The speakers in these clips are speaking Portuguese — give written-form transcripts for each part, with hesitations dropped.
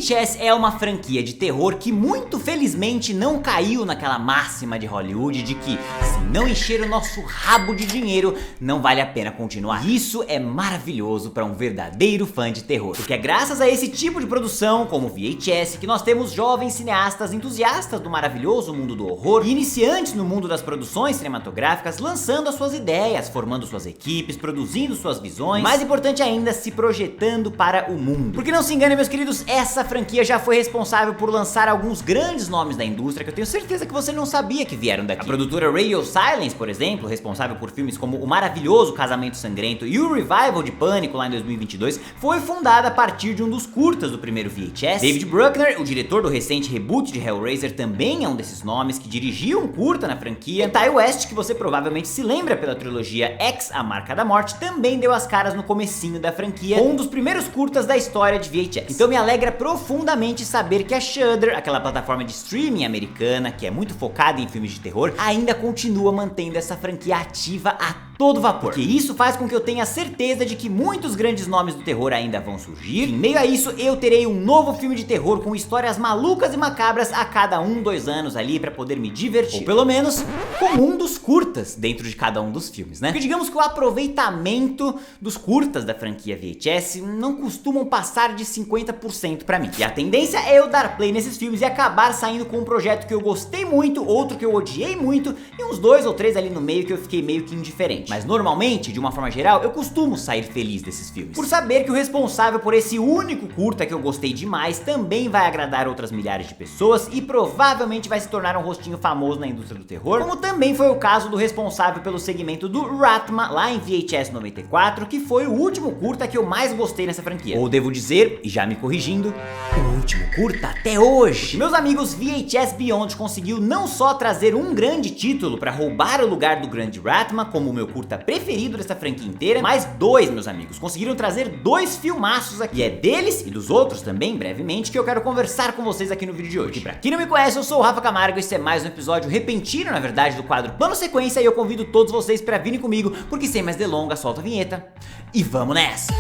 VHS é uma franquia de terror que muito felizmente não caiu naquela máxima de Hollywood de que se não encher o nosso rabo de dinheiro, não vale a pena continuar. E isso é maravilhoso para um verdadeiro fã de terror, porque é graças a esse tipo de produção, como VHS, que nós temos jovens cineastas entusiastas do maravilhoso mundo do horror e iniciantes no mundo das produções cinematográficas lançando as suas ideias, formando suas equipes, produzindo suas visões, mais importante ainda, se projetando para o mundo. Porque não se engane, meus queridos, essa franquia já foi responsável por lançar alguns grandes nomes da indústria que eu tenho certeza que você não sabia que vieram daqui. A produtora Radio Silence, por exemplo, responsável por filmes como O Maravilhoso Casamento Sangrento e o Revival de Pânico lá em 2022, foi fundada a partir de um dos curtas do primeiro VHS. David Bruckner, o diretor do recente reboot de Hellraiser, também é um desses nomes que dirigiu um curta na franquia. E Ty West, que você provavelmente se lembra pela trilogia X, A Marca da Morte, também deu as caras no comecinho da franquia, com um dos primeiros curtas da história de VHS. Então me alegra profundamente saber que a Shudder, aquela plataforma de streaming americana que é muito focada em filmes de terror, ainda continua mantendo essa franquia ativa a todo vapor. Porque isso faz com que eu tenha certeza de que muitos grandes nomes do terror ainda vão surgir. Em meio a isso, eu terei um novo filme de terror com histórias malucas e macabras a cada 2 anos ali pra poder me divertir. Ou pelo menos, com um dos curtas dentro de cada um dos filmes, né? Porque digamos que o aproveitamento dos curtas da franquia VHS não costumam passar de 50% pra mim. E a tendência é eu dar play nesses filmes e acabar saindo com um projeto que eu gostei muito, outro que eu odiei muito e uns 2 ou 3 ali no meio que eu fiquei meio que indiferente. Mas normalmente, de uma forma geral, eu costumo sair feliz desses filmes, por saber que o responsável por esse único curta que eu gostei demais também vai agradar outras milhares de pessoas e provavelmente vai se tornar um rostinho famoso na indústria do terror, como também foi o caso do responsável pelo segmento do Ratma lá em VHS 94, que foi o último curta que eu mais gostei nessa franquia. Ou devo dizer, e já me corrigindo, o último curta até hoje. Meus amigos, VHS Beyond conseguiu não só trazer um grande título para roubar o lugar do grande Ratma como o meu curta preferido dessa franquia inteira, mas 2, meus amigos, conseguiram trazer 2 filmaços aqui. E é deles e dos outros também, brevemente, que eu quero conversar com vocês aqui no vídeo de hoje. E pra quem não me conhece, eu sou o Rafa Camargo e esse é mais um episódio repentino, na verdade, do quadro Plano Sequência, e eu convido todos vocês para virem comigo, porque sem mais delongas, solta a vinheta e vamos nessa!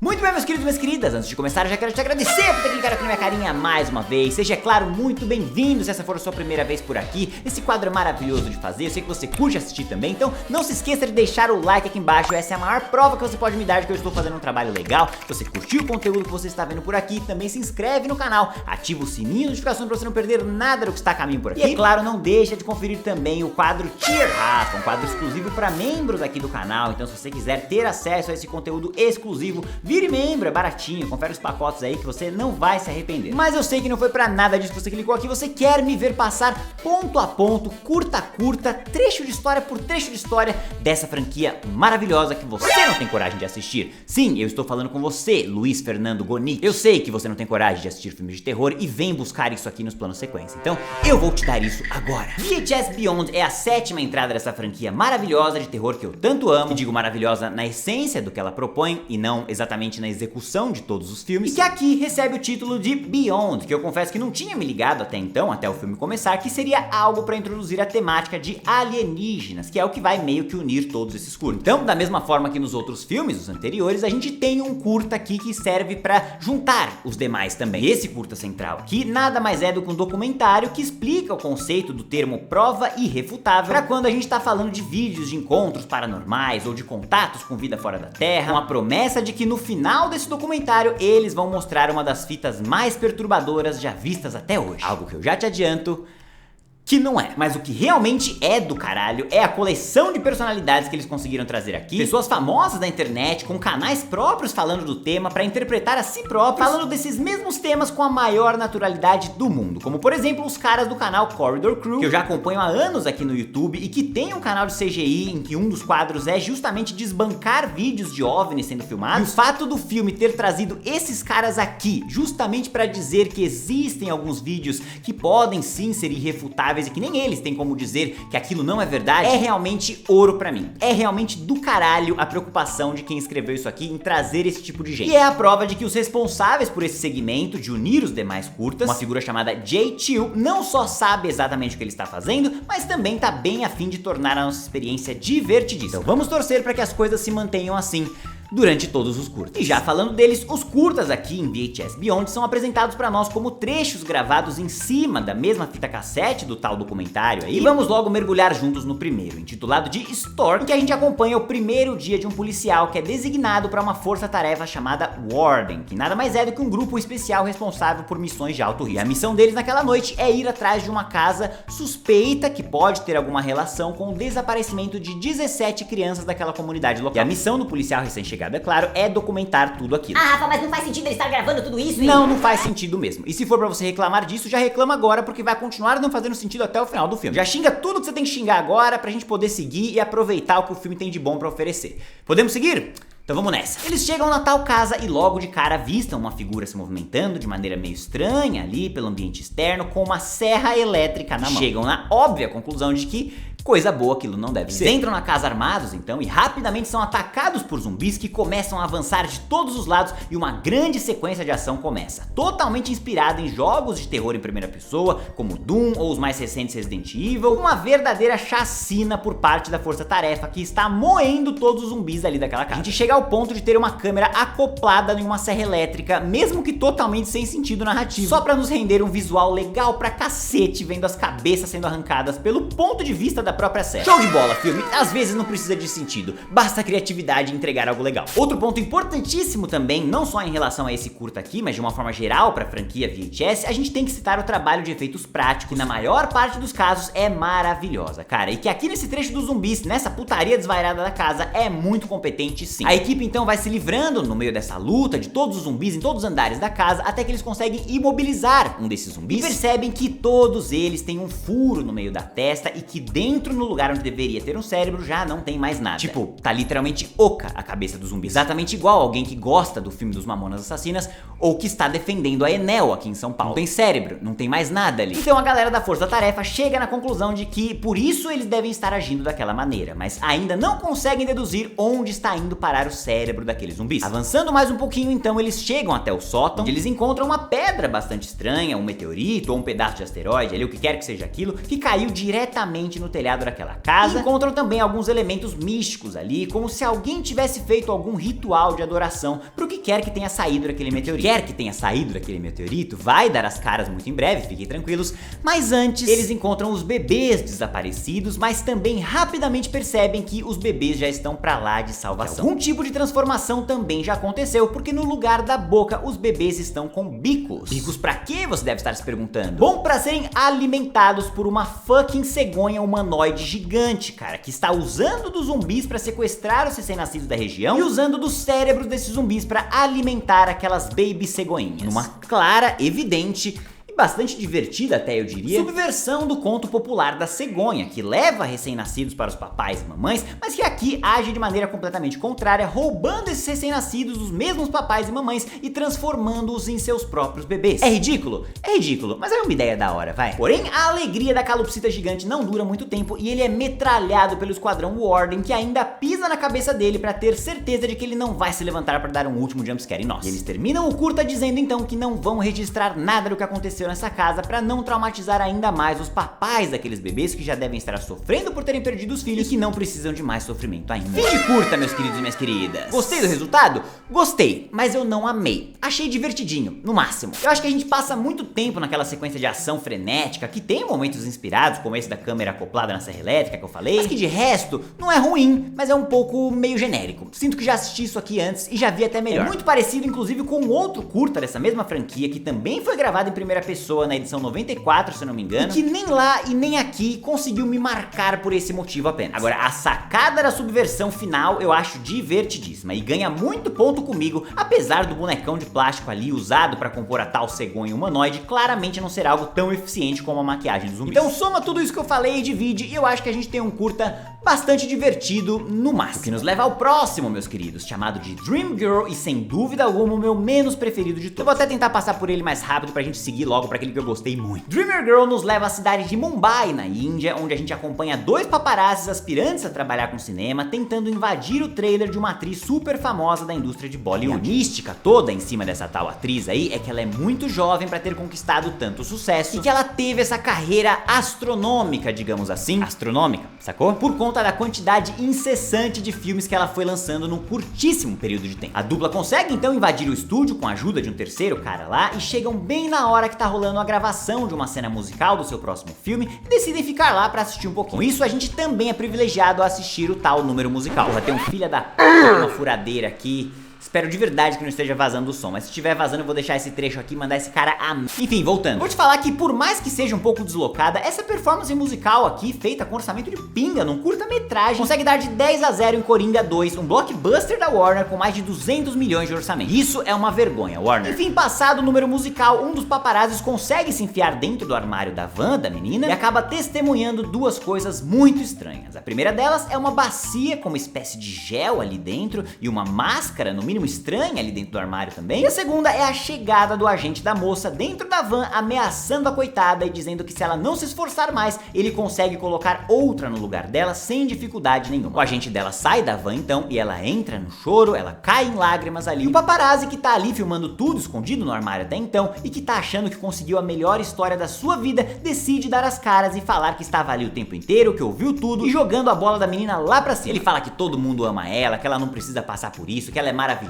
Muito bem, meus queridos e minhas queridas, antes de começar eu já quero te agradecer por ter clicado aqui na minha carinha mais uma vez. Seja, é claro, muito bem-vindo se essa for a sua primeira vez por aqui. Esse quadro é maravilhoso de fazer, eu sei que você curte assistir também, então não se esqueça de deixar o like aqui embaixo. Essa é a maior prova que você pode me dar de que eu estou fazendo um trabalho legal. Se você curtiu o conteúdo que você está vendo por aqui, também se inscreve no canal, ativa o sininho de notificações para você não perder nada do que está a caminho por aqui. E é claro, não deixa de conferir também o quadro Cheer Rafa, um quadro exclusivo para membros aqui do canal. Então se você quiser ter acesso a esse conteúdo exclusivo, vire membro, é baratinho, confere os pacotes aí que você não vai se arrepender. Mas eu sei que não foi pra nada disso que você clicou aqui, você quer me ver passar ponto a ponto, curta a curta, trecho de história por trecho de história dessa franquia maravilhosa que você não tem coragem de assistir. Sim, eu estou falando com você, Luiz Fernando Gonic. Eu sei que você não tem coragem de assistir filmes de terror e vem buscar isso aqui nos planos sequência, então eu vou te dar isso agora. VHS Beyond é a 7ª entrada dessa franquia maravilhosa de terror que eu tanto amo, e digo maravilhosa na essência do que ela propõe e não exatamente na execução de todos os filmes, e que aqui recebe o título de Beyond, que eu confesso que não tinha me ligado até então, até o filme começar, que seria algo para introduzir a temática de alienígenas, que é o que vai meio que unir todos esses curtas. Então, da mesma forma que nos outros filmes, os anteriores, a gente tem um curta aqui que serve para juntar os demais também. E esse curta central aqui nada mais é do que um documentário que explica o conceito do termo prova irrefutável para quando a gente tá falando de vídeos de encontros paranormais ou de contatos com vida fora da Terra, com a promessa de que no final desse documentário eles vão mostrar uma das fitas mais perturbadoras já vistas até hoje. Algo que eu já te adianto que não é. Mas o que realmente é do caralho é a coleção de personalidades que eles conseguiram trazer aqui. Pessoas famosas da internet, com canais próprios falando do tema pra interpretar a si próprios, falando desses mesmos temas com a maior naturalidade do mundo. Como por exemplo os caras do canal Corridor Crew, que eu já acompanho há anos aqui no YouTube e que tem um canal de CGI em que um dos quadros é justamente desbancar vídeos de OVNIs sendo filmados. E o fato do filme ter trazido esses caras aqui justamente pra dizer que existem alguns vídeos que podem sim ser irrefutáveis e que nem eles têm como dizer que aquilo não é verdade, é realmente ouro pra mim. É realmente do caralho a preocupação de quem escreveu isso aqui em trazer esse tipo de gente. E é a prova de que os responsáveis por esse segmento de unir os demais curtas, uma figura chamada Jay Chill, não só sabe exatamente o que ele está fazendo, mas também tá bem a fim de tornar a nossa experiência divertidíssima. Então vamos torcer para que as coisas se mantenham assim. durante todos os curtas. E já falando deles, os curtas aqui em VHS Beyond são apresentados pra nós como trechos gravados em cima da mesma fita cassete do tal documentário aí. E vamos logo mergulhar juntos no primeiro, intitulado de Stork, em que a gente acompanha o primeiro dia de um policial que é designado para uma força-tarefa chamada Warden, que nada mais é do que um grupo especial responsável por missões de alto risco. E a missão deles naquela noite é ir atrás de uma casa suspeita que pode ter alguma relação com o desaparecimento de 17 crianças daquela comunidade local. E a missão do policial recém-chegado, é claro, é documentar tudo aquilo. Ah, Rafa, mas não faz sentido ele estar gravando tudo isso, hein? Não faz sentido mesmo. E se for pra você reclamar disso, já reclama agora, porque vai continuar não fazendo sentido até o final do filme. Já xinga tudo que você tem que xingar agora pra gente poder seguir e aproveitar o que o filme tem de bom pra oferecer. Podemos seguir? Então vamos nessa. Eles chegam na tal casa e logo de cara avistam uma figura se movimentando de maneira meio estranha ali pelo ambiente externo com uma serra elétrica na mão. Chegam na óbvia conclusão de que coisa boa aquilo não deve ser. Eles entram na casa armados então e rapidamente são atacados por zumbis que começam a avançar de todos os lados e uma grande sequência de ação começa. Totalmente inspirada em jogos de terror em primeira pessoa, como Doom ou os mais recentes Resident Evil, uma verdadeira chacina por parte da força-tarefa que está moendo todos os zumbis ali daquela casa. A gente chega ao ponto de ter uma câmera acoplada em uma serra elétrica, mesmo que totalmente sem sentido narrativo, só pra nos render um visual legal pra cacete, vendo as cabeças sendo arrancadas pelo ponto de vista da própria série. Show de bola, filme. Às vezes não precisa de sentido, basta criatividade e entregar algo legal. Outro ponto importantíssimo também, não só em relação a esse curta aqui, mas de uma forma geral pra franquia VHS, a gente tem que citar o trabalho de efeitos práticos, que na maior parte dos casos é maravilhosa, cara, e que aqui nesse trecho dos zumbis, nessa putaria desvairada da casa, é muito competente sim. A equipe então vai se livrando no meio dessa luta de todos os zumbis em todos os andares da casa, até que eles conseguem imobilizar um desses zumbis e percebem que todos eles têm um furo no meio da testa e que dentro no lugar onde deveria ter um cérebro já não tem mais nada. Tipo, tá literalmente oca a cabeça do zumbi. Exatamente igual alguém que gosta do filme dos Mamonas Assassinas ou que está defendendo a Enel aqui em São Paulo. Não tem cérebro, não tem mais nada ali. Então a galera da Força Tarefa chega na conclusão de que por isso eles devem estar agindo daquela maneira, mas ainda não conseguem deduzir onde está indo parar o cérebro daqueles zumbis. Avançando mais um pouquinho então, eles chegam até o sótão, onde eles encontram uma pedra bastante estranha, um meteorito ou um pedaço de asteroide, ali o que quer que seja aquilo, que caiu diretamente no telhado daquela casa. E encontram também alguns elementos místicos ali, como se alguém tivesse feito algum ritual de adoração pro que quer que tenha saído daquele meteorito. Quer que tenha saído daquele meteorito vai dar as caras muito em breve, fiquem tranquilos, mas antes eles encontram os bebês desaparecidos, mas também rapidamente percebem que os bebês já estão pra lá de salvação. Algum tipo de transformação também já aconteceu, porque no lugar da boca os bebês estão com bicos. Bicos pra quê, você deve estar se perguntando? Bom, pra serem alimentados por uma fucking cegonha humanoide gigante, cara, que está usando dos zumbis pra sequestrar os recém-nascidos da região e usando dos cérebros desses zumbis pra alimentar aquelas baby cegonhinhas. Numa clara, evidente e bastante divertida até eu diria, subversão do conto popular da cegonha, que leva recém-nascidos para os papais e mamães, mas que aqui age de maneira completamente contrária, roubando esses recém-nascidos dos mesmos papais e mamães e transformando-os em seus próprios bebês. É ridículo? É ridículo, mas é uma ideia da hora, vai. Porém, a alegria da calopsita gigante não dura muito tempo e ele é metralhado pelo esquadrão Warden, que ainda pisa na cabeça dele pra ter certeza de que ele não vai se levantar pra dar um último jumpscare em nós. E eles terminam o curta dizendo então que não vão registrar nada do que aconteceu nessa casa pra não traumatizar ainda mais os papais daqueles bebês que já devem estar sofrendo por terem perdido os filhos e que não precisam de mais sofrimento ainda. Fim de curta, meus queridos e minhas queridas. Gostei do resultado? Gostei, mas eu não amei. Achei divertidinho, no máximo. Eu acho que a gente passa muito tempo naquela sequência de ação frenética, que tem momentos inspirados, como esse da câmera acoplada na serra elétrica que eu falei, mas que de resto não é ruim, mas é um pouco meio genérico. Sinto que já assisti isso aqui antes e já vi até melhor. É muito parecido, inclusive, com outro curta dessa mesma franquia, que também foi gravado em primeira pessoa na edição 94, se eu não me engano, e que nem lá e nem aqui conseguiu me marcar por esse motivo apenas. Agora, a sacada da subversão final eu acho divertidíssima e ganha muito ponto comigo, apesar do bonecão de plástico ali usado pra compor a tal cegonha humanoide claramente não ser algo tão eficiente como a maquiagem dos zumbis. Então soma tudo isso que eu falei e divide, e eu acho que a gente tem um curta bastante divertido no máximo. O que nos leva ao próximo, meus queridos, chamado de Dream Girl, e sem dúvida alguma o meu menos preferido de todos. Eu vou até tentar passar por ele mais rápido pra gente seguir logo pra aquele que eu gostei muito. Dreamer Girl nos leva à cidade de Mumbai, na Índia, onde a gente acompanha dois paparazzis aspirantes a trabalhar com cinema, tentando invadir o trailer de uma atriz super famosa da indústria de Bollywood. E a mística toda em cima dessa tal atriz aí é que ela é muito jovem pra ter conquistado tanto sucesso e que ela teve essa carreira astronômica, digamos assim, astronômica, sacou? Por conta conta da quantidade incessante de filmes que ela foi lançando num curtíssimo período de tempo. A dupla consegue então invadir o estúdio com a ajuda de um terceiro cara lá e chegam bem na hora que tá rolando a gravação de uma cena musical do seu próximo filme e decidem ficar lá pra assistir um pouquinho. Com isso, a gente também é privilegiado a assistir o tal número musical. Porra, tem um filho da p***, uma furadeira aqui. Espero de verdade que não esteja vazando o som, mas se estiver vazando eu vou deixar esse trecho aqui e mandar esse cara a... Enfim, voltando. Vou te falar que por mais que seja um pouco deslocada, essa performance musical aqui, feita com orçamento de pinga, num curta-metragem, consegue dar de 10-0 em Coringa 2, um blockbuster da Warner com mais de 200 milhões de orçamento. Isso é uma vergonha, Warner. Enfim, passado o número musical, um dos paparazzis consegue se enfiar dentro do armário da van, da menina, e acaba testemunhando duas coisas muito estranhas. A primeira delas é uma bacia com uma espécie de gel ali dentro e uma máscara, no mínimo estranha, ali dentro do armário também. E a segunda é a chegada do agente da moça dentro da van, ameaçando a coitada e dizendo que se ela não se esforçar mais, ele consegue colocar outra no lugar dela sem dificuldade nenhuma. O agente dela sai da van então e ela entra no choro, ela cai em lágrimas ali. E o paparazzi que tá ali filmando tudo escondido no armário até então e que tá achando que conseguiu a melhor história da sua vida, decide dar as caras e falar que estava ali o tempo inteiro, que ouviu tudo e jogando a bola da menina lá pra cima. Ele fala que todo mundo ama ela, que ela não precisa passar por isso, que ela é maravilhosa,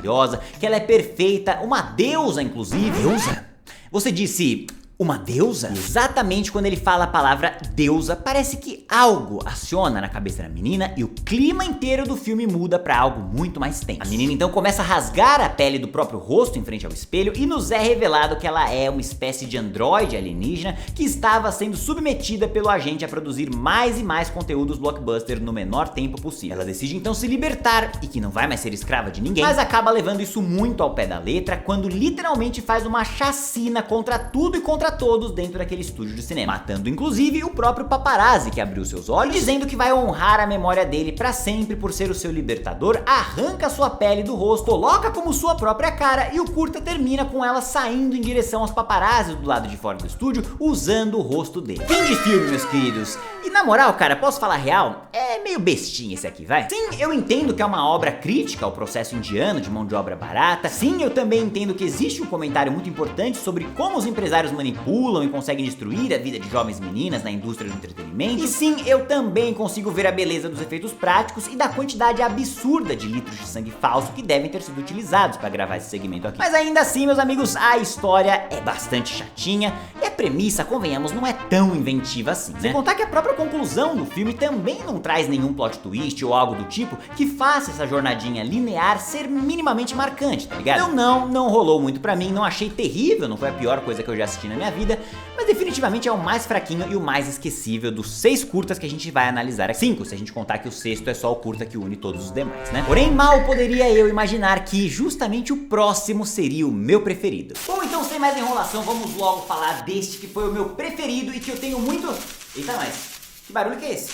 que ela é perfeita, uma deusa inclusive. Deusa? Você disse... uma deusa? Exatamente quando ele fala a palavra deusa, parece que algo aciona na cabeça da menina e o clima inteiro do filme muda pra algo muito mais tenso. A menina então começa a rasgar a pele do próprio rosto em frente ao espelho e nos é revelado que ela é uma espécie de androide alienígena que estava sendo submetida pelo agente a produzir mais e mais conteúdos blockbuster no menor tempo possível. Ela decide então se libertar e que não vai mais ser escrava de ninguém, mas acaba levando isso muito ao pé da letra quando literalmente faz uma chacina contra tudo e contra todos dentro daquele estúdio de cinema, matando inclusive o próprio paparazzi que abriu seus olhos, dizendo que vai honrar a memória dele pra sempre por ser o seu libertador, arranca sua pele do rosto, coloca como sua própria cara e o curta termina com ela saindo em direção aos paparazzis do lado de fora do estúdio, usando o rosto dele. Fim de filme, meus queridos. E na moral, cara, posso falar real? É meio bestinha esse aqui, vai? Sim, eu entendo que é uma obra crítica ao processo indiano de mão de obra barata. Sim, eu também entendo que existe um comentário muito importante sobre como os empresários manipulam e conseguem destruir a vida de jovens meninas na indústria do entretenimento. E sim, eu também consigo ver a beleza dos efeitos práticos e da quantidade absurda de litros de sangue falso que devem ter sido utilizados para gravar esse segmento aqui. Mas ainda assim, meus amigos, a história é bastante chatinha e a premissa, convenhamos, não é tão inventiva assim, né? Sem contar que a própria conclusão do filme também não traz nenhum plot twist ou algo do tipo que faça essa jornadinha linear ser minimamente marcante, tá ligado? Então não rolou muito pra mim, não achei terrível, não foi a pior coisa que eu já assisti na minha vida, mas definitivamente é o mais fraquinho e o mais esquecível dos 6 curtas que a gente vai analisar aqui. 5, se a gente contar que o 6º é só o curta que une todos os demais, né? Porém, mal poderia eu imaginar que justamente o próximo seria o meu preferido. Bom, então sem mais enrolação, vamos logo falar deste que foi o meu preferido e que eu tenho muito... Eita, nós! Que barulho que é esse?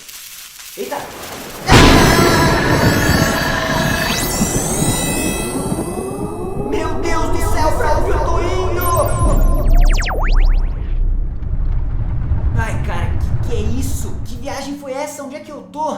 Eita! Meu Deus do céu, pra onde eu tô indo? Ai, cara, que é isso? Que viagem foi essa? Onde é que eu tô?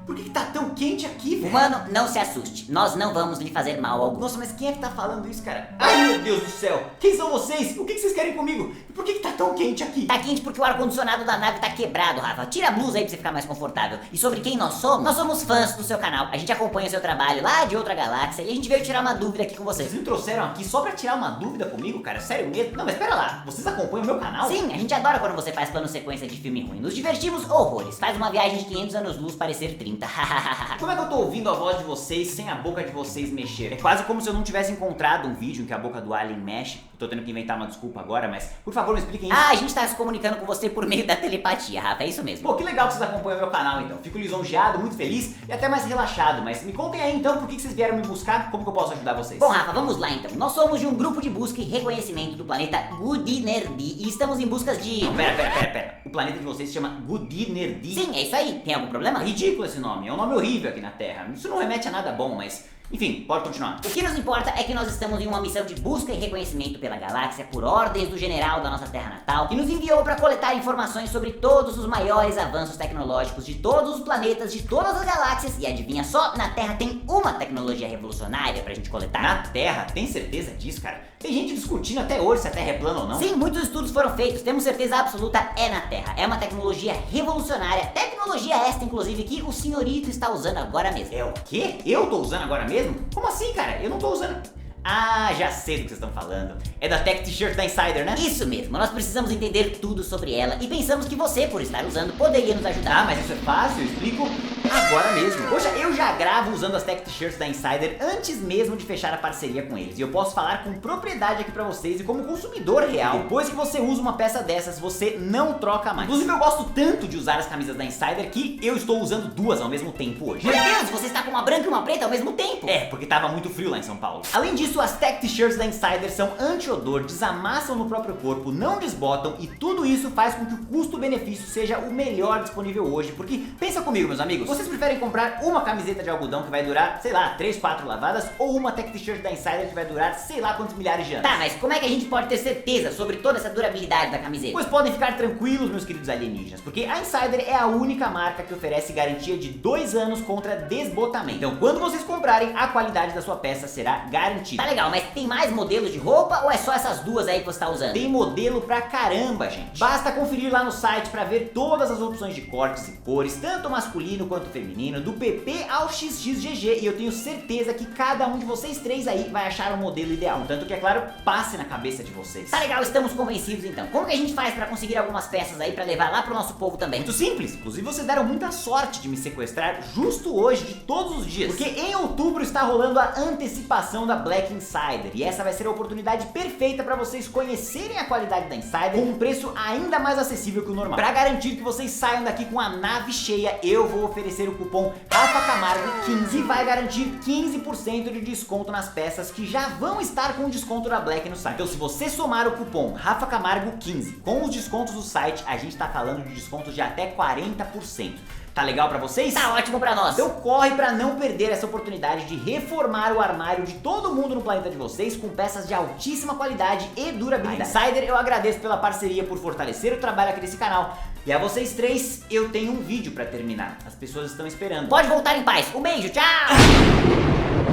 Por que tá tão quente aqui, velho? Mano, não se assuste. Nós não vamos lhe fazer mal algum. Nossa, mas quem é que tá falando isso, cara? Ai, meu Deus do céu. Quem são vocês? O que vocês querem comigo? E por que tá tão quente aqui? Tá quente porque o ar-condicionado da nave tá quebrado, Rafa. Tira a blusa aí pra você ficar mais confortável. E sobre quem nós somos? Nós somos fãs do seu canal. A gente acompanha o seu trabalho lá de outra galáxia e a gente veio tirar uma dúvida aqui com vocês. Vocês me trouxeram aqui só pra tirar uma dúvida comigo, cara? Sério mesmo? Não, mas pera lá. Vocês acompanham o meu canal? Sim, a gente adora quando você faz plano sequência de filme ruim. Nos divertimos horrores. Faz uma viagem de 500 anos-luz parecer 30. Como é que eu tô ouvindo a voz de vocês sem a boca de vocês mexer? É quase como se eu não tivesse encontrado um vídeo em que a boca do alien mexe. Eu tô tendo que inventar uma desculpa agora, mas por favor me expliquem isso. Ah, a gente tá se comunicando com você por meio da telepatia, Rafa, é isso mesmo. Pô, que legal que vocês acompanham o meu canal então. Fico lisonjeado, muito feliz e até mais relaxado. Mas me contem aí então por que vocês vieram me buscar, como que eu posso ajudar vocês? Bom, Rafa, vamos lá então. Nós somos de um grupo de busca e reconhecimento do planeta Goodinerdi e estamos em busca de... Não, pera. O planeta de vocês se chama Goodinerdi. Sim, é isso aí. Tem algum problema? É ridículo esse nome, é um nome horrível aqui na Terra. Isso não remete a nada bom, mas Enfim, pode continuar. O que nos importa é que nós estamos em uma missão de busca e reconhecimento pela galáxia por ordens do general da nossa terra natal, que nos enviou para coletar informações sobre todos os maiores avanços tecnológicos de todos os planetas, de todas as galáxias. E adivinha só, na Terra tem uma tecnologia revolucionária pra gente coletar. Na Terra? Tem certeza disso, cara? Tem gente discutindo até hoje se a Terra é plana ou não. Sim, muitos estudos foram feitos, temos certeza absoluta, é na Terra. É uma tecnologia revolucionária, tecnologia esta, inclusive, que o senhorito está usando agora mesmo. É o quê? Eu tô usando agora mesmo? Como assim, cara? Eu não tô usando... Ah, já sei do que vocês estão falando. É da Tech T-Shirt da Insider, né? Isso mesmo, nós precisamos entender tudo sobre ela e pensamos que você, por estar usando, poderia nos ajudar. Ah, mas isso é fácil, eu explico agora mesmo. Poxa, eu já gravo usando as Tech T-Shirts da Insider antes mesmo de fechar a parceria com eles. E eu posso falar com propriedade aqui pra vocês e como consumidor real. Depois que você usa uma peça dessas, você não troca mais. Inclusive, eu gosto tanto de usar as camisas da Insider que eu estou usando duas ao mesmo tempo hoje. Meu Deus, você está com uma branca e uma preta ao mesmo tempo. É, porque tava muito frio lá em São Paulo. Além disso, as Tech T-Shirts da Insider são anti-odor, desamassam no próprio corpo, não desbotam e tudo isso faz com que o custo-benefício seja o melhor disponível hoje. Porque, pensa comigo, meus amigos, vocês preferem comprar uma camiseta de algodão que vai durar, sei lá, 3, 4 lavadas ou uma Tech T-Shirt da Insider que vai durar, sei lá quantos milhares de anos? Tá, mas como é que a gente pode ter certeza sobre toda essa durabilidade da camiseta? Pois podem ficar tranquilos, meus queridos alienígenas, porque a Insider é a única marca que oferece garantia de 2 anos contra desbotamento. Então, quando vocês comprarem, a qualidade da sua peça será garantida. Tá legal, mas tem mais modelos de roupa ou é só essas duas aí que você tá usando? Tem modelo pra caramba, gente. Basta conferir lá no site pra ver todas as opções de cortes e cores, tanto masculino quanto feminino, do PP ao XXGG, e eu tenho certeza que cada um de vocês três aí vai achar o modelo ideal. Tanto que, é claro, passe na cabeça de vocês. Tá legal, estamos convencidos então. Como que a gente faz pra conseguir algumas peças aí pra levar lá pro nosso povo também? Muito simples. Inclusive, vocês deram muita sorte de me sequestrar justo hoje, de todos os dias. Porque em outubro está rolando a antecipação da Black Insider, e essa vai ser a oportunidade perfeita para vocês conhecerem a qualidade da Insider com um preço ainda mais acessível que o normal. Para garantir que vocês saiam daqui com a nave cheia, eu vou oferecer o cupom RAFACAMARGO15, que vai garantir 15% de desconto nas peças que já vão estar com o desconto da Black no site. Então, se você somar o cupom RAFACAMARGO15 com os descontos do site, a gente tá falando de descontos de até 40%. Tá legal pra vocês? Tá ótimo pra nós. Então corre pra não perder essa oportunidade de reformar o armário de todo mundo no planeta de vocês com peças de altíssima qualidade e durabilidade. A Insider, eu agradeço pela parceria, por fortalecer o trabalho aqui desse canal. E a vocês três, eu tenho um vídeo pra terminar. As pessoas estão esperando. Pode voltar em paz. Um beijo, tchau!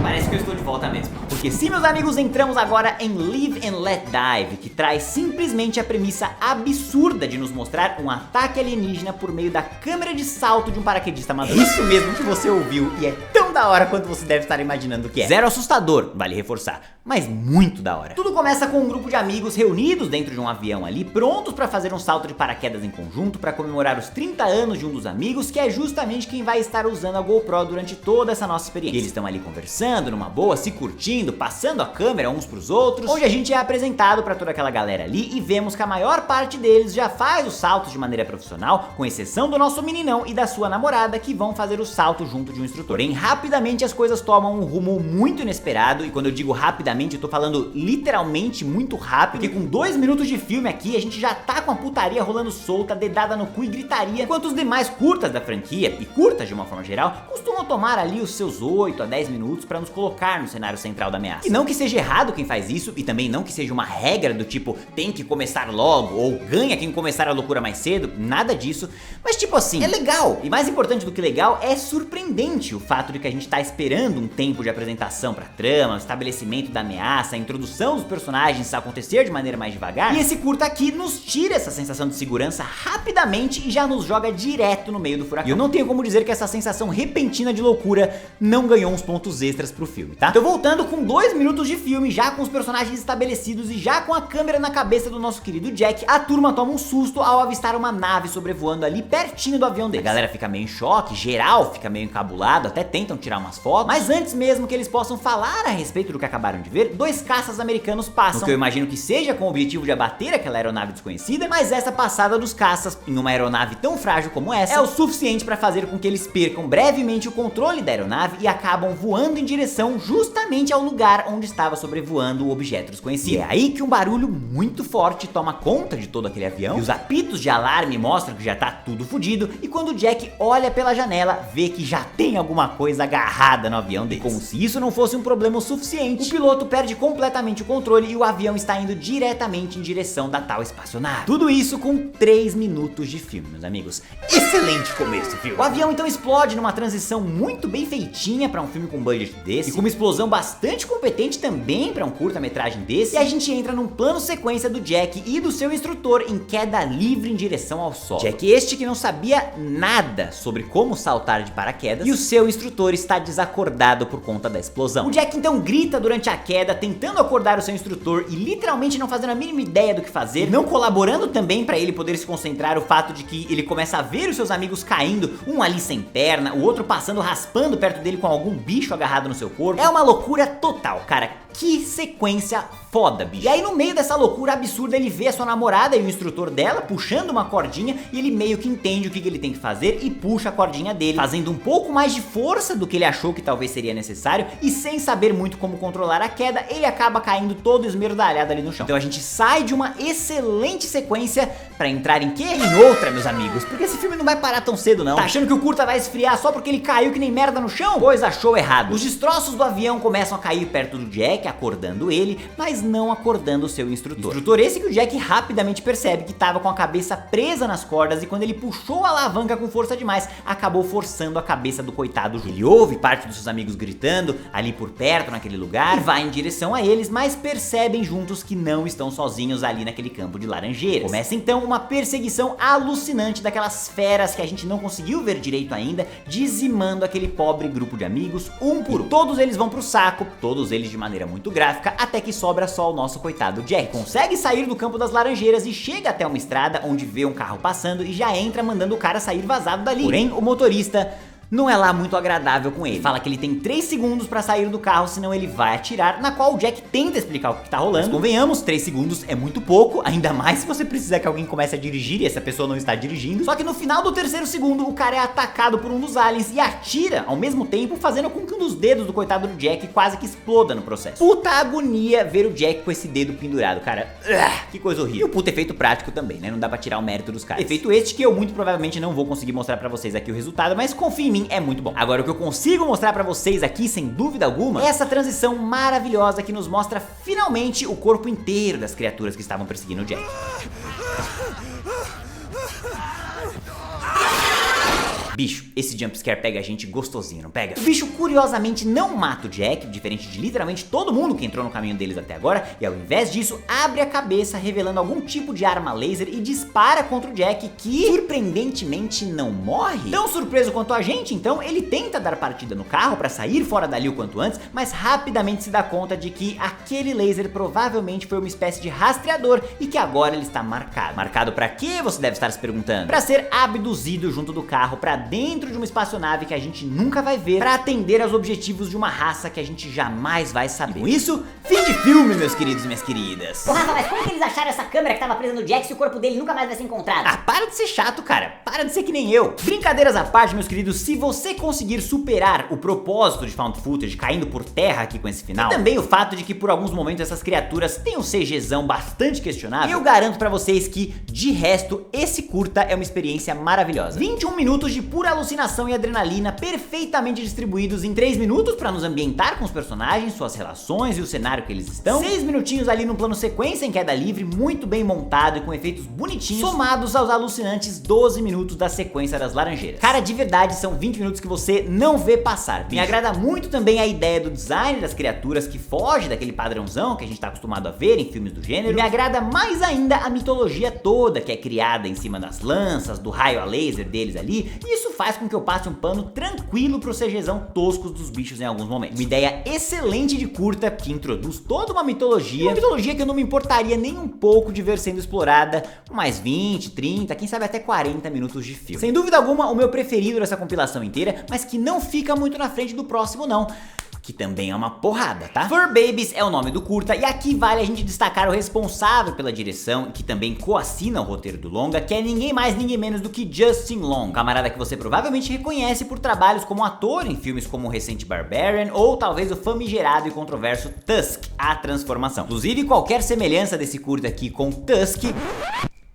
Parece que eu estou de volta mesmo. Porque sim, meus amigos, entramos agora em Live and Let Dive, que traz simplesmente a premissa absurda de nos mostrar um ataque alienígena por meio da câmera de salto de um paraquedista amador. É isso mesmo que você ouviu, e é tão da hora quanto você deve estar imaginando que é. Zero assustador, vale reforçar, mas muito da hora. Tudo começa com um grupo de amigos reunidos dentro de um avião ali, prontos pra fazer um salto de paraquedas em conjunto pra comemorar os 30 anos de um dos amigos, que é justamente quem vai estar usando a GoPro durante toda essa nossa experiência. E eles estão ali conversando numa boa, se curtindo, passando a câmera uns pros outros, onde a gente é apresentado pra toda aquela galera ali e vemos que a maior parte deles já faz os saltos de maneira profissional, com exceção do nosso meninão e da sua namorada, que vão fazer o salto junto de um instrutor. Porém, rapidamente as coisas tomam um rumo muito inesperado, e quando eu digo rapidamente, eu tô falando literalmente muito rápido, porque com 2 minutos de filme aqui, a gente já tá com a putaria rolando solta, dedada no cu e gritaria, enquanto os demais curtas da franquia, e curtas de uma forma geral, costumam tomar ali os seus 8 a 10 minutos pra nos colocar no cenário central da ameaça. E não que seja errado quem faz isso, e também não que seja uma regra do tipo, tem que começar logo, ou ganha quem começar a loucura mais cedo, nada disso, mas tipo assim, é legal, e mais importante do que legal, é surpreendente o fato de que a gente tá esperando um tempo de apresentação pra trama, o estabelecimento da ameaça, a introdução dos personagens acontecer de maneira mais devagar, e esse curta aqui nos tira essa sensação de segurança rapidamente e já nos joga direto no meio do furacão. E eu não tenho como dizer que essa sensação repentina de loucura não ganhou uns pontos extras pro filme, tá? Então, voltando com 2 minutos de filme, já com os personagens estabelecidos e já com a câmera na cabeça do nosso querido Jack, a turma toma um susto ao avistar uma nave sobrevoando ali pertinho do avião deles. A galera fica meio em choque, geral fica meio encabulado, até tentam tirar umas fotos, mas antes mesmo que eles possam falar a respeito do que acabaram de ver, 2 caças americanos passam, o que eu imagino que seja com o objetivo de abater aquela aeronave desconhecida, mas essa passada dos caças em uma aeronave tão frágil como essa é o suficiente para fazer com que eles percam brevemente o controle da aeronave e acabam voando em direção justamente ao lugar onde estava sobrevoando o objeto desconhecido. E é aí que um barulho muito forte toma conta de todo aquele avião, e os apitos de alarme mostram que já tá tudo fodido, e quando o Jack olha pela janela, vê que já tem alguma coisa agarrada no avião dele. Como se isso não fosse um problema o suficiente, o piloto perde completamente o controle e o avião está indo diretamente em direção da tal espaçonave. Tudo isso com 3 minutos de filme, meus amigos. Excelente começo, viu? O avião então explode numa transição muito bem feitinha pra um filme com budget desse, e com uma explosão bastante competente também pra um curta-metragem desse, e a gente entra num plano sequência do Jack e do seu instrutor em queda livre em direção ao solo. Jack este que não sabia nada sobre como saltar de paraquedas, e o seu instrutor está desacordado por conta da explosão. O Jack então grita durante a queda, tentando acordar o seu instrutor e literalmente não fazendo a mínima ideia do que fazer, não colaborando também pra ele poder se concentrar o fato de que ele começa a ver os seus amigos caindo, um ali sem perna, o outro passando raspando perto dele com algum bicho agarrado no seu corpo. É uma loucura total, cara. Que sequência foda, bicho. E aí no meio dessa loucura absurda ele vê a sua namorada e o instrutor dela puxando uma cordinha, e ele meio que entende o que ele tem que fazer e puxa a cordinha dele, fazendo um pouco mais de força do que ele achou que talvez seria necessário, e sem saber muito como controlar a queda, ele acaba caindo todo esmerdalhado ali no chão. Então a gente sai de uma excelente sequência pra entrar em quê? Em outra, meus amigos, porque esse filme não vai parar tão cedo não. Tá achando que o curta vai esfriar só porque ele caiu que nem merda no chão? Pois achou errado. Os destroços do avião começam a cair perto do Jack, acordando ele, mas não acordando o seu instrutor. Instrutor esse que o Jack rapidamente percebe que tava com a cabeça presa nas cordas, e quando ele puxou a alavanca com força demais, acabou forçando a cabeça do coitado. Ele ouve parte dos seus amigos gritando ali por perto naquele lugar, e vai em direção a eles, mas percebem juntos que não estão sozinhos ali naquele campo de laranjeiras. Começa então uma perseguição alucinante daquelas feras que a gente não conseguiu ver direito ainda, dizimando aquele pobre grupo de amigos um por um. Todos eles vão pro saco, todos eles de maneira muito gráfica, até que sobra só o nosso coitado Jack. Consegue sair do campo das laranjeiras e chega até uma estrada onde vê um carro passando e já entra mandando o cara sair vazado dali. Porém, o motorista não é lá muito agradável com ele. Fala que ele tem 3 segundos pra sair do carro, senão ele vai atirar, na qual o Jack tenta explicar o que tá rolando. Mas convenhamos, 3 segundos é muito pouco, ainda mais se você precisar que alguém comece a dirigir e essa pessoa não está dirigindo. Só que no final do 3º segundo, o cara é atacado por um dos aliens e atira ao mesmo tempo, fazendo com que um dos dedos do coitado do Jack quase que exploda no processo. Puta agonia ver o Jack com esse dedo pendurado, cara. Que coisa horrível. E o puta efeito prático também, né? Não dá pra tirar o mérito dos caras. Efeito este que eu muito provavelmente não vou conseguir mostrar pra vocês aqui o resultado, mas confia em mim, é muito bom. Agora o que eu consigo mostrar pra vocês aqui, sem dúvida alguma, é essa transição maravilhosa que nos mostra finalmente o corpo inteiro das criaturas que estavam perseguindo o Jack. Bicho, esse jumpscare pega a gente gostosinho, não pega? O bicho curiosamente não mata o Jack, diferente de literalmente todo mundo que entrou no caminho deles até agora, e ao invés disso, abre a cabeça revelando algum tipo de arma laser e dispara contra o Jack, que surpreendentemente não morre. Tão surpreso quanto a gente, então, ele tenta dar partida no carro pra sair fora dali o quanto antes, mas rapidamente se dá conta de que aquele laser provavelmente foi uma espécie de rastreador e que agora ele está marcado. Marcado pra quê, você deve estar se perguntando? Pra ser abduzido junto do carro pra dentro de uma espaçonave que a gente nunca vai ver, pra atender aos objetivos de uma raça que a gente jamais vai saber. E com isso, fim de filme, meus queridos e minhas queridas. Ô Rafa, mas como que eles acharam essa câmera que tava presa no Jack se o corpo dele nunca mais vai ser encontrado? Ah, para de ser chato, cara. Para de ser que nem eu. Brincadeiras à parte, meus queridos, se você conseguir superar o propósito de Found Footage caindo por terra aqui com esse final, e também o fato de que por alguns momentos essas criaturas têm um CGzão bastante questionável, eu garanto pra vocês que, de resto, esse curta é uma experiência maravilhosa. 21 minutos de pura alucinação e adrenalina, perfeitamente distribuídos em 3 minutos pra nos ambientar com os personagens, suas relações e o cenário que eles estão, 6 minutinhos ali no plano sequência em queda livre, muito bem montado e com efeitos bonitinhos, somados aos alucinantes 12 minutos da sequência das laranjeiras. Cara, de verdade, são 20 minutos que você não vê passar. Me agrada muito também a ideia do design das criaturas, que foge daquele padrãozão que a gente tá acostumado a ver em filmes do gênero. Me agrada mais ainda a mitologia toda que é criada em cima das lanças, do raio a laser deles ali, e isso faz com que eu passe um pano tranquilo pro CGzão toscos dos bichos em alguns momentos. Uma ideia excelente de curta que introduz toda uma mitologia que eu não me importaria nem um pouco de ver sendo explorada com mais 20, 30, quem sabe até 40 minutos de filme. Sem dúvida alguma, o meu preferido dessa compilação inteira, mas que não fica muito na frente do próximo não, que também é uma porrada, tá? Fur Babies é o nome do curta, e aqui vale a gente destacar o responsável pela direção, que também coassina o roteiro do longa, que é ninguém mais, ninguém menos do que Justin Long, um camarada que você provavelmente reconhece por trabalhos como ator em filmes como o recente Barbarian, ou talvez o famigerado e controverso Tusk, A Transformação. Inclusive, qualquer semelhança desse curta aqui com Tusk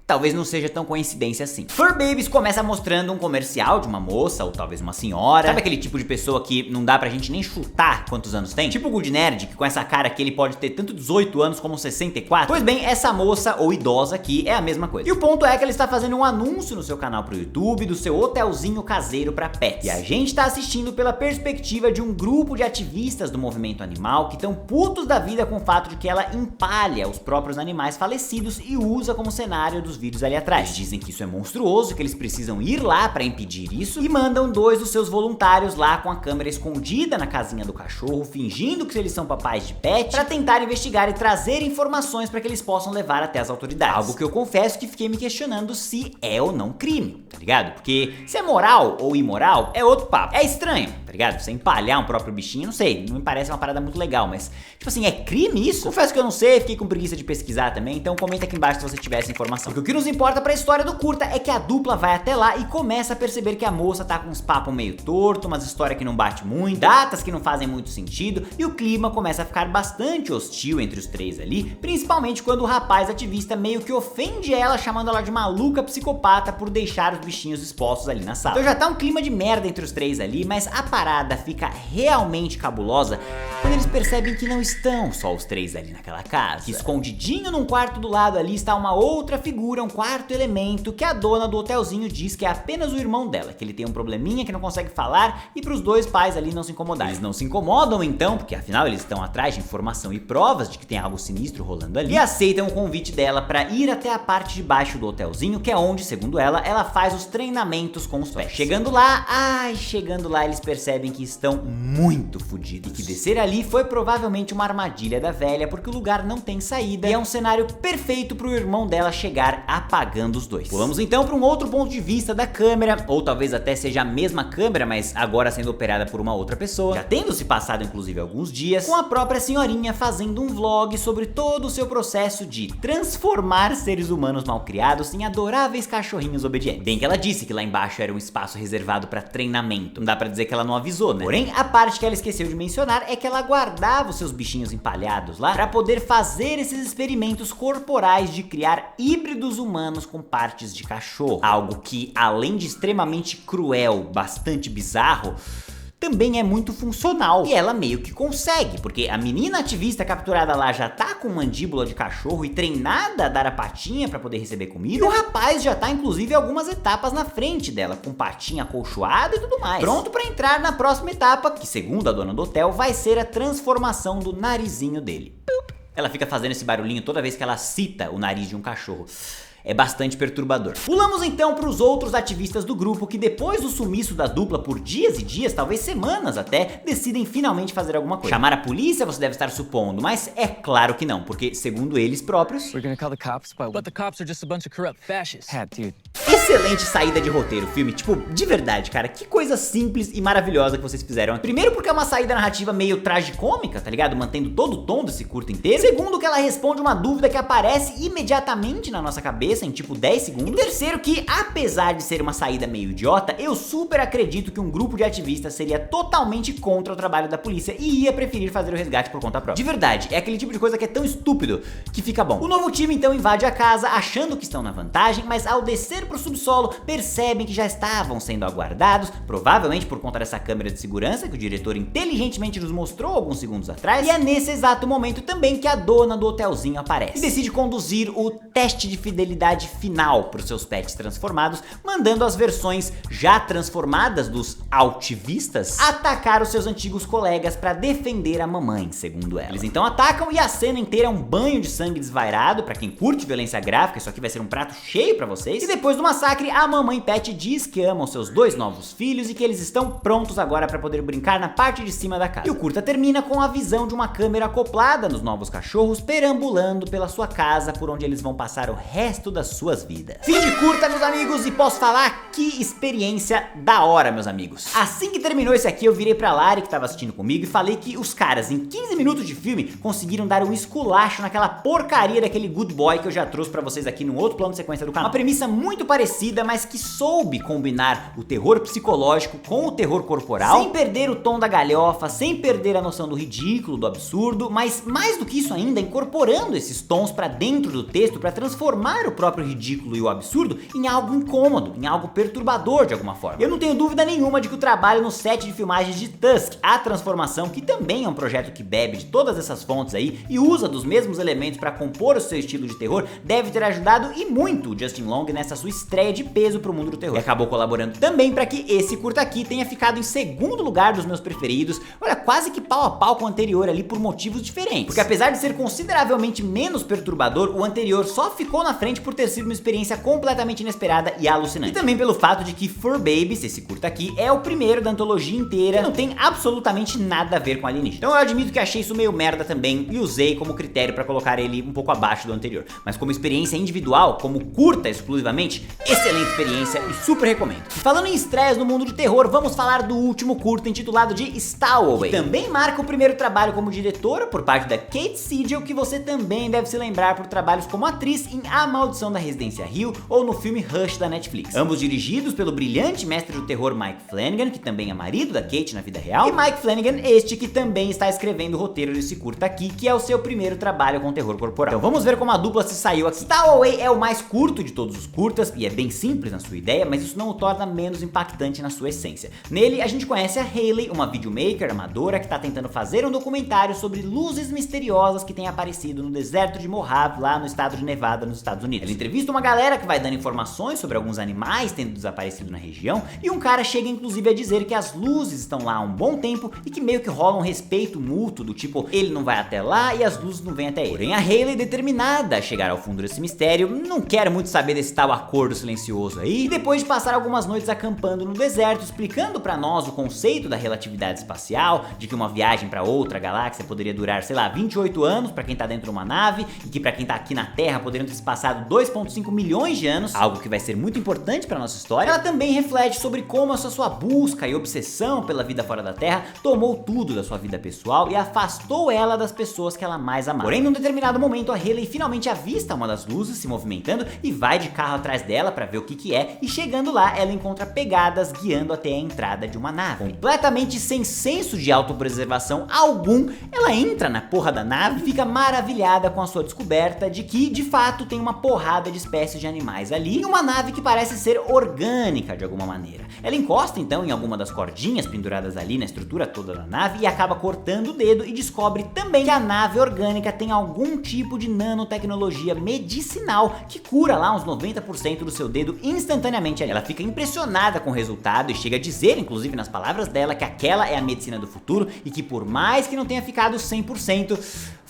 talvez não seja tão coincidência assim. Fur Babies começa mostrando um comercial de uma moça, ou talvez uma senhora. Sabe aquele tipo de pessoa que não dá pra gente nem chutar quantos anos tem? Tipo o Good Nerd, que com essa cara aqui ele pode ter tanto 18 anos como 64. Pois bem, essa moça ou idosa aqui é a mesma coisa. E o ponto é que ela está fazendo um anúncio no seu canal pro YouTube do seu hotelzinho caseiro pra pets. E a gente tá assistindo pela perspectiva de um grupo de ativistas do movimento animal que estão putos da vida com o fato de que ela empalha os próprios animais falecidos e usa como cenário dos vídeos ali atrás. Eles dizem que isso é monstruoso, que eles precisam ir lá pra impedir isso e mandam 2 dos seus voluntários lá com a câmera escondida na casinha do cachorro, fingindo que eles são papais de pet, pra tentar investigar e trazer informações pra que eles possam levar até as autoridades. Algo que eu confesso que fiquei me questionando se é ou não crime, tá ligado? Porque se é moral ou imoral é outro papo. É estranho, tá ligado? Você empalhar um próprio bichinho, não sei, não me parece uma parada muito legal, mas tipo assim, é crime isso? Confesso que eu não sei, fiquei com preguiça de pesquisar também, então comenta aqui embaixo se você tiver essa informação. Porque o que nos importa pra história do curta é que a dupla vai até lá e começa a perceber que a moça tá com uns papos meio torto, umas histórias que não bate muito, datas que não fazem muito sentido, e o clima começa a ficar bastante hostil entre os 3 ali, principalmente quando o rapaz ativista meio que ofende ela, chamando ela de maluca psicopata por deixar os bichinhos expostos ali na sala. Então já tá um clima de merda entre os 3 ali, mas a parada fica realmente cabulosa quando eles percebem que não estão só os 3 ali naquela casa. Que escondidinho num quarto do lado ali está uma outra figura, um quarto elemento que a dona do hotelzinho diz que é apenas o irmão dela, que ele tem um probleminha que não consegue falar e pros 2 pais ali não se incomodarem. Eles não se incomodam então, porque afinal eles estão atrás de informação e provas de que tem algo sinistro rolando ali, e aceitam o convite dela pra ir até a parte de baixo do hotelzinho, que é onde, segundo ela faz os treinamentos com os pets. Chegando lá eles percebem que estão muito fodidos e que descer ali foi provavelmente uma armadilha da velha, porque o lugar não tem saída e é um cenário perfeito pro irmão dela chegar apagando os 2. Pulamos então para um outro ponto de vista da câmera, ou talvez até seja a mesma câmera, mas agora sendo operada por uma outra pessoa, já tendo se passado inclusive alguns dias, com a própria senhorinha fazendo um vlog sobre todo o seu processo de transformar seres humanos malcriados em adoráveis cachorrinhos obedientes. Bem que ela disse que lá embaixo era um espaço reservado para treinamento, não dá pra dizer que ela não avisou, né? Porém, a parte que ela esqueceu de mencionar é que ela guardava os seus bichinhos empalhados lá pra poder fazer esses experimentos corporais de criar híbridos humanos com partes de cachorro. Algo que, além de extremamente cruel, bastante bizarro, também é muito funcional. E ela meio que consegue, porque a menina ativista capturada lá já tá com mandíbula de cachorro e treinada a dar a patinha pra poder receber comida. E o rapaz já tá inclusive algumas etapas na frente dela, com patinha acolchoada e tudo mais. Pronto pra entrar na próxima etapa, que segundo a dona do hotel, vai ser a transformação do narizinho dele. Ela fica fazendo esse barulhinho toda vez que ela cita o nariz de um cachorro. É bastante perturbador. Pulamos então para os outros ativistas do grupo que depois do sumiço da dupla por dias e dias, talvez semanas até, decidem finalmente fazer alguma coisa. Chamar a polícia, você deve estar supondo, mas é claro que não, porque segundo eles próprios... We're gonna call the cops, but the cops are just a bunch of corrupt fascists. Dude. Excelente saída de roteiro, filme. Tipo, de verdade, cara, que coisa simples e maravilhosa que vocês fizeram. Primeiro porque é uma saída narrativa meio tragicômica, tá ligado? Mantendo todo o tom desse curto inteiro. Segundo que ela responde uma dúvida que aparece imediatamente na nossa cabeça, em tipo 10 segundos. E terceiro que, apesar de ser uma saída meio idiota, eu super acredito que um grupo de ativistas seria totalmente contra o trabalho da polícia e ia preferir fazer o resgate por conta própria. De verdade, é aquele tipo de coisa que é tão estúpido que fica bom. O novo time então invade a casa achando que estão na vantagem, mas ao descer pro subsolo percebem que já estavam sendo aguardados, provavelmente por conta dessa câmera de segurança que o diretor inteligentemente nos mostrou alguns segundos atrás. E é nesse exato momento também que a dona do hotelzinho aparece e decide conduzir o teste de fidelidade final para os seus pets transformados, mandando as versões já transformadas dos altivistas atacar os seus antigos colegas para defender a mamãe, segundo ela. Eles então atacam e a cena inteira é um banho de sangue desvairado. Para quem curte violência gráfica, isso aqui vai ser um prato cheio para vocês. E depois do massacre, a mamãe pet diz que ama os seus 2 novos filhos e que eles estão prontos agora para poder brincar na parte de cima da casa. E o curta termina com a visão de uma câmera acoplada nos novos cachorros perambulando pela sua casa, por onde eles vão passar o resto das suas vidas. Fim de curta, meus amigos, e posso falar que experiência da hora, meus amigos. Assim que terminou esse aqui, eu virei pra Lari, que tava assistindo comigo, e falei que os caras, em 15 minutos de filme, conseguiram dar um esculacho naquela porcaria daquele Good Boy que eu já trouxe pra vocês aqui num outro plano de sequência do canal. Uma premissa muito parecida, mas que soube combinar o terror psicológico com o terror corporal, sem perder o tom da galhofa, sem perder a noção do ridículo, do absurdo, mas mais do que isso ainda, incorporando esses tons pra dentro do texto, pra transformar o próprio ridículo e o absurdo em algo incômodo, em algo perturbador de alguma forma. Eu não tenho dúvida nenhuma de que o trabalho no set de filmagens de Tusk, A Transformação, que também é um projeto que bebe de todas essas fontes aí e usa dos mesmos elementos para compor o seu estilo de terror, deve ter ajudado e muito o Justin Long nessa sua estreia de peso pro mundo do terror. E acabou colaborando também para que esse curta aqui tenha ficado em segundo lugar dos meus preferidos, olha, quase que pau a pau com o anterior ali por motivos diferentes. Porque apesar de ser consideravelmente menos perturbador, o anterior só ficou na frente por ter sido uma experiência completamente inesperada e alucinante. E também pelo fato de que Fur Babies, esse curta aqui, é o primeiro da antologia inteira que não tem absolutamente nada a ver com alienígena. Então eu admito que achei isso meio merda também e usei como critério para colocar ele um pouco abaixo do anterior. Mas como experiência individual, como curta exclusivamente, excelente experiência e super recomendo. E falando em estreias no mundo do terror, vamos falar do último curta intitulado de Stowaway, que também marca o primeiro trabalho como diretora por parte da Kate Siegel, que você também deve se lembrar por trabalhos como atriz em A Maldição da Residência Hill ou no filme Rush da Netflix. Ambos dirigidos pelo brilhante mestre do terror Mike Flanagan, que também é marido da Kate na vida real, e Mike Flanagan este que também está escrevendo o roteiro desse curta aqui, que é o seu primeiro trabalho com terror corporal. Então vamos ver como a dupla se saiu aqui. Stowaway é o mais curto de todos os curtas e é bem simples na sua ideia, mas isso não o torna menos impactante na sua essência. Nele a gente conhece a Hayley, uma videomaker amadora que está tentando fazer um documentário sobre luzes misteriosas que têm aparecido no deserto de Mojave, lá no estado de Nevada, nos Estados Unidos. Ela entrevista uma galera que vai dando informações sobre alguns animais tendo desaparecido na região, e um cara chega inclusive a dizer que as luzes estão lá há um bom tempo e que meio que rola um respeito mútuo, do tipo, ele não vai até lá e as luzes não vêm até ele. Porém a Hayley, determinada a chegar ao fundo desse mistério, não quer muito saber desse tal acordo silencioso aí, e depois de passar algumas noites acampando no deserto, explicando pra nós o conceito da relatividade espacial, de que uma viagem pra outra galáxia poderia durar, sei lá, 28 anos pra quem tá dentro de uma nave, e que pra quem tá aqui na Terra poderiam ter se passado 2,5 milhões de anos, algo que vai ser muito importante pra nossa história, ela também reflete sobre como essa sua busca e obsessão pela vida fora da Terra tomou tudo da sua vida pessoal e afastou ela das pessoas que ela mais amava. Porém, num determinado momento, a Hayley finalmente avista uma das luzes se movimentando e vai de carro atrás dela pra ver o que é, e chegando lá, ela encontra pegadas guiando até a entrada de uma nave. Completamente sem senso de autopreservação algum, ela entra na porra da nave e fica maravilhada com a sua descoberta de que, de fato, tem uma porrada de espécies de animais ali e uma nave que parece ser orgânica de alguma maneira. Ela encosta então em alguma das cordinhas penduradas ali na estrutura toda da nave e acaba cortando o dedo, e descobre também que a nave orgânica tem algum tipo de nanotecnologia medicinal que cura lá uns 90% do seu dedo instantaneamente ali. Ela fica impressionada com o resultado e chega a dizer, inclusive nas palavras dela, que aquela é a medicina do futuro e que por mais que não tenha ficado 100%,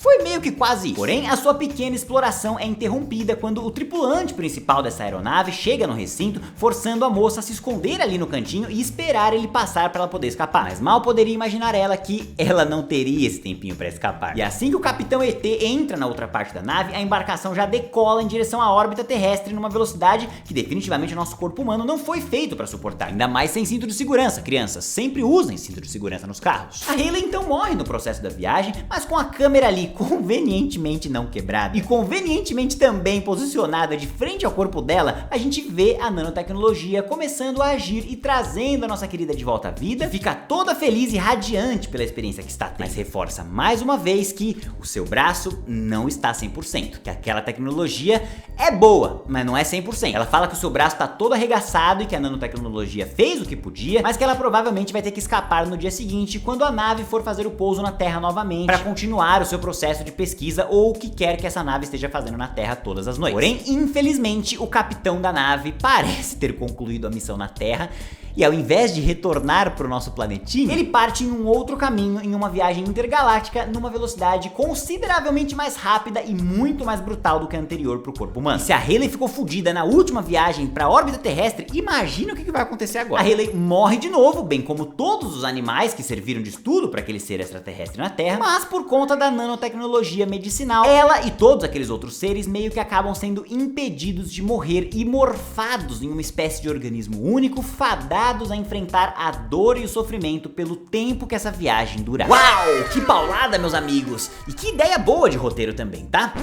foi meio que quase isso. Porém, a sua pequena exploração é interrompida quando o tripulante principal dessa aeronave chega no recinto, forçando a moça a se esconder ali no cantinho e esperar ele passar para ela poder escapar. Mas mal poderia imaginar ela que ela não teria esse tempinho para escapar. E assim que o capitão ET entra na outra parte da nave, a embarcação já decola em direção à órbita terrestre numa velocidade que definitivamente o nosso corpo humano não foi feito para suportar. Ainda mais sem cinto de segurança. Crianças, sempre usem cinto de segurança nos carros. A Hayley então morre no processo da viagem, mas com a câmera ali convenientemente não quebrada e convenientemente também posicionada de frente ao corpo dela, a gente vê a nanotecnologia começando a agir e trazendo a nossa querida de volta à vida, fica toda feliz e radiante pela experiência que está tendo, mas reforça mais uma vez que o seu braço não está 100%, que aquela tecnologia é boa, mas não é 100%. Ela fala que o seu braço está todo arregaçado e que a nanotecnologia fez o que podia, mas que ela provavelmente vai ter que escapar no dia seguinte, quando a nave for fazer o pouso na Terra novamente, para continuar o seu processo de pesquisa ou o que quer que essa nave esteja fazendo na Terra todas as noites. Porém, infelizmente, o capitão da nave parece ter concluído a missão na Terra e ao invés de retornar para o nosso planetinha, ele parte em um outro caminho, em uma viagem intergaláctica numa velocidade consideravelmente mais rápida e muito mais brutal do que a anterior para o corpo humano. E se a Hayley ficou fodida na última viagem para a órbita terrestre, imagina o que vai acontecer agora. A Hayley morre de novo, bem como todos os animais que serviram de estudo para aquele ser extraterrestre na Terra, mas por conta da nanotecnologia medicinal, ela e todos aqueles outros seres meio que acabam sendo impedidos de morrer e morfados em uma espécie de organismo único, fadado a enfrentar a dor e o sofrimento pelo tempo que essa viagem durar. Uau, que paulada, meus amigos! E que ideia boa de roteiro também, tá?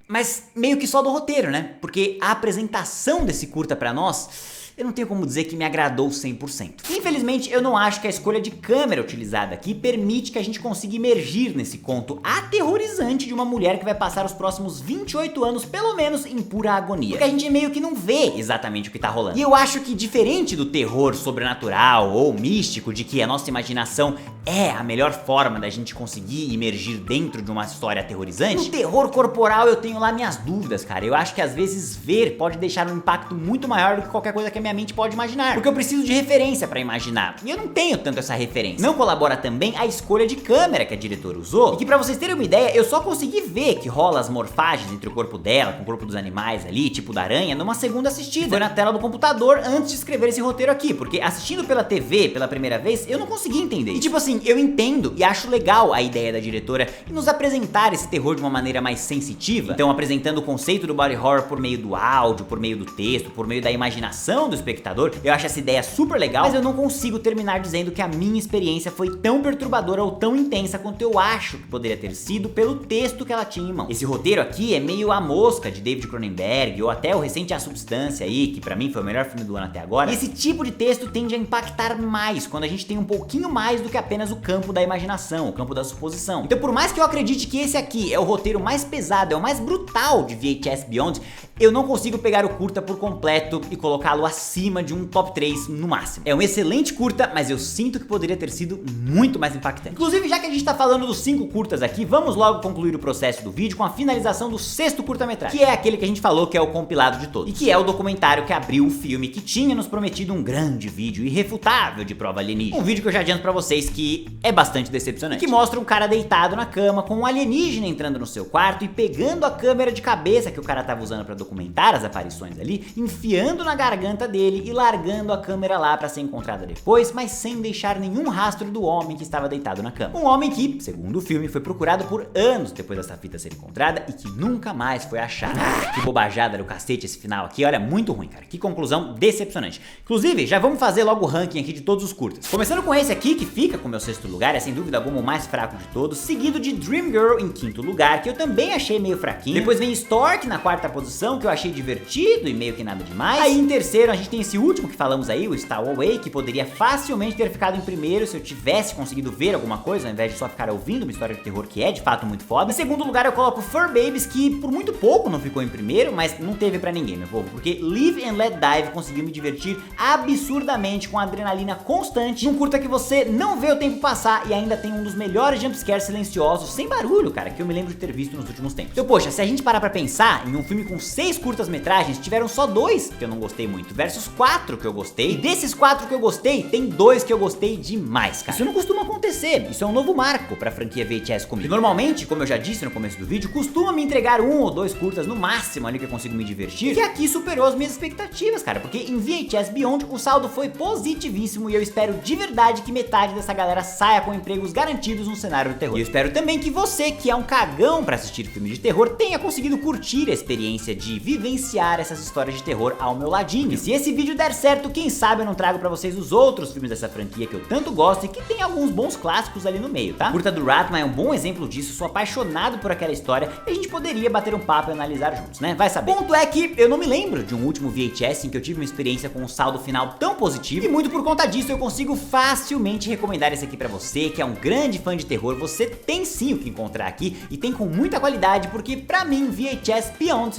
Mas meio que só do roteiro, né? Porque a apresentação desse curta pra nós eu não tenho como dizer que me agradou 100%. Infelizmente, eu não acho que a escolha de câmera utilizada aqui permite que a gente consiga imergir nesse conto aterrorizante de uma mulher que vai passar os próximos 28 anos, pelo menos, em pura agonia. Porque a gente meio que não vê exatamente o que tá rolando. E eu acho que, diferente do terror sobrenatural ou místico, de que a nossa imaginação é a melhor forma da gente conseguir imergir dentro de uma história aterrorizante, no terror corporal eu tenho lá minhas dúvidas, cara. Eu acho que às vezes ver pode deixar um impacto muito maior do que qualquer coisa que a minha mente pode imaginar, porque eu preciso de referência pra imaginar, e eu não tenho tanto essa referência. Não colabora também a escolha de câmera que a diretora usou, e que, pra vocês terem uma ideia, eu só consegui ver que rola as morfagens entre o corpo dela com o corpo dos animais ali, tipo da aranha, numa segunda assistida. Foi na tela do computador antes de escrever esse roteiro aqui, porque assistindo pela TV pela primeira vez, eu não consegui entender. E tipo assim, eu entendo e acho legal a ideia da diretora em nos apresentar esse terror de uma maneira mais sensitiva, então apresentando o conceito do body horror por meio do áudio, por meio do texto, por meio da imaginação do espectador. Eu acho essa ideia super legal, mas eu não consigo terminar dizendo que a minha experiência foi tão perturbadora ou tão intensa quanto eu acho que poderia ter sido pelo texto que ela tinha em mão. Esse roteiro aqui é meio A Mosca, de David Cronenberg, ou até o recente A Substância aí, que pra mim foi o melhor filme do ano até agora. E esse tipo de texto tende a impactar mais quando a gente tem um pouquinho mais do que apenas o campo da imaginação, o campo da suposição. Então, por mais que eu acredite que esse aqui é o roteiro mais pesado, é o mais brutal de VHS Beyond, eu não consigo pegar o curta por completo e colocá-lo acima de um top 3 no máximo. É um excelente curta, mas eu sinto que poderia ter sido muito mais impactante. Inclusive, já que a gente tá falando dos 5 curtas aqui, vamos logo concluir o processo do vídeo com a finalização do 6º curta-metragem, que é aquele que a gente falou que é o compilado de todos, e que é o documentário que abriu o filme, que tinha nos prometido um grande vídeo irrefutável de prova alienígena. Um vídeo que eu já adianto pra vocês que é bastante decepcionante, que mostra um cara deitado na cama com um alienígena entrando no seu quarto e pegando a câmera de cabeça que o cara tava usando pra documentar as aparições ali, enfiando na garganta dele e largando a câmera lá pra ser encontrada depois, mas sem deixar nenhum rastro do homem que estava deitado na cama. Um homem que, segundo o filme, foi procurado por anos depois dessa fita ser encontrada e que nunca mais foi achado. Que bobajada do cacete esse final aqui, olha, muito ruim, cara. Que conclusão decepcionante. Inclusive, já vamos fazer logo o ranking aqui de todos os curtas. Começando com esse aqui, que fica com o meu 6º lugar, é sem dúvida alguma o mais fraco de todos, seguido de Dreamgirl em 5º lugar, que eu também achei meio fraquinho. Depois vem Stork na 4ª posição, que eu achei divertido e meio que nada demais. Aí em terceiro a gente tem esse último que falamos aí, o Stowaway, que poderia facilmente ter ficado em primeiro se eu tivesse conseguido ver alguma coisa, ao invés de só ficar ouvindo uma história de terror que é de fato muito foda. Em segundo lugar eu coloco Fur Babies, que por muito pouco não ficou em primeiro, mas não teve pra ninguém, meu povo, porque Live and Let Dive conseguiu me divertir absurdamente com adrenalina constante, num curta que você não vê o tempo passar e ainda tem um dos melhores jumpscares silenciosos, sem barulho, cara, que eu me lembro de ter visto nos últimos tempos. Então, poxa, se a gente parar pra pensar, em um filme com 6 curtas-metragens, tiveram só 2 que eu não gostei muito, versus 4 que eu gostei, e desses 4 que eu gostei, tem 2 que eu gostei demais, cara. Isso não costuma acontecer, isso é um novo marco pra franquia VHS comigo. E normalmente, como eu já disse no começo do vídeo, costuma me entregar 1 ou 2 curtas no máximo ali que eu consigo me divertir, que aqui superou as minhas expectativas, cara, porque em VHS Beyond o saldo foi positivíssimo e eu espero de verdade que metade dessa galera saia com empregos garantidos no cenário do terror. E eu espero também que você, que é um cagão pra assistir filme de terror, tenha conseguido curtir a experiência de vivenciar essas histórias de terror ao meu ladinho. E se esse vídeo der certo, quem sabe eu não trago pra vocês os outros filmes dessa franquia que eu tanto gosto e que tem alguns bons clássicos ali no meio, tá? Curta do Ratman é um bom exemplo disso, sou apaixonado por aquela história e a gente poderia bater um papo e analisar juntos, né? Vai saber. Ponto é que eu não me lembro de um último VHS em que eu tive uma experiência com um saldo final tão positivo, e muito por conta disso eu consigo facilmente recomendar esse aqui pra você, que é um grande fã de terror. Você tem sim o que encontrar aqui e tem com muita qualidade, porque pra mim VHS Beyond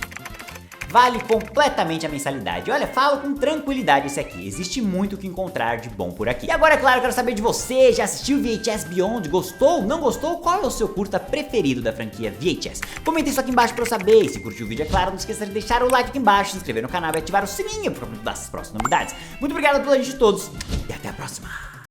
vale completamente a mensalidade. Olha, falo com tranquilidade esse aqui, existe muito o que encontrar de bom por aqui. E agora, é claro, eu quero saber de você, já assistiu VHS Beyond? Gostou? Não gostou? Qual é o seu curta preferido da franquia VHS? Comenta isso aqui embaixo pra eu saber, e se curtiu o vídeo, é claro, não esqueça de deixar o like aqui embaixo, se inscrever no canal e ativar o sininho pra das próximas novidades. Muito obrigado pela gente de todos, e até a próxima!